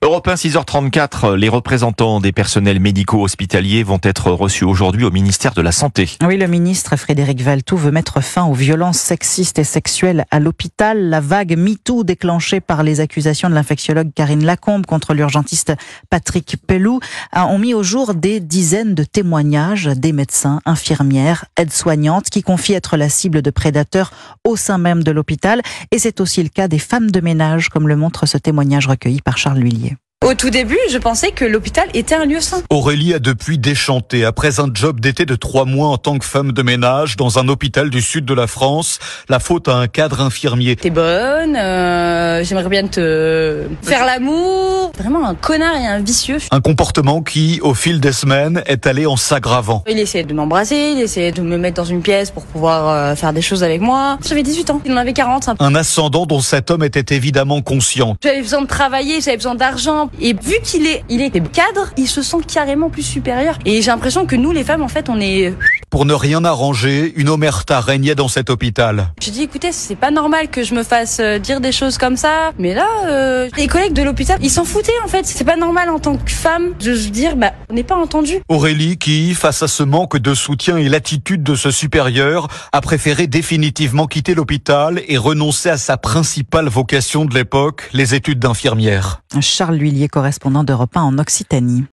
Europe 1, 6h34, les représentants des personnels médicaux hospitaliers vont être reçus aujourd'hui au ministère de la Santé. Oui, le ministre Frédéric Valletoux veut mettre fin aux violences sexistes et sexuelles à l'hôpital. La vague MeToo déclenchée par les accusations de l'infectiologue Karine Lacombe contre l'urgentiste Patrick Pelloux ont mis au jour des dizaines de témoignages des médecins, infirmières, aides-soignantes qui confient être la cible de prédateurs au sein même de l'hôpital. Et c'est aussi le cas des femmes de ménage, comme le montre ce témoignage recueilli par Charles Lhuillier. Au tout début, je pensais que l'hôpital était un lieu sain. Aurélie a depuis déchanté. Après un job d'été de 3 mois en tant que femme de ménage dans un hôpital du sud de la France, la faute à un cadre infirmier. T'es bonne, j'aimerais bien te faire l'amour. Vraiment un connard et un vicieux. Un comportement qui, au fil des semaines, est allé en s'aggravant. Il essayait de m'embrasser, il essayait de me mettre dans une pièce pour pouvoir faire des choses avec moi. J'avais 18 ans, il en avait 40. Un ascendant dont cet homme était évidemment conscient. J'avais besoin de travailler, j'avais besoin d'argent. Et vu qu'il était cadre, il se sent carrément plus supérieur. Et j'ai l'impression que nous, les femmes, en fait, on est... Pour ne rien arranger, une omerta régnait dans cet hôpital. J'ai dit, écoutez, c'est pas normal que je me fasse dire des choses comme ça. Mais là, les collègues de l'hôpital, ils s'en foutaient, en fait. C'est pas normal en tant que femme de se dire, on n'est pas entendu. Aurélie qui, face à ce manque de soutien et l'attitude de ce supérieur, a préféré définitivement quitter l'hôpital et renoncer à sa principale vocation de l'époque, les études d'infirmière. Charles Lhuillier, correspondant d'Europe 1 en Occitanie.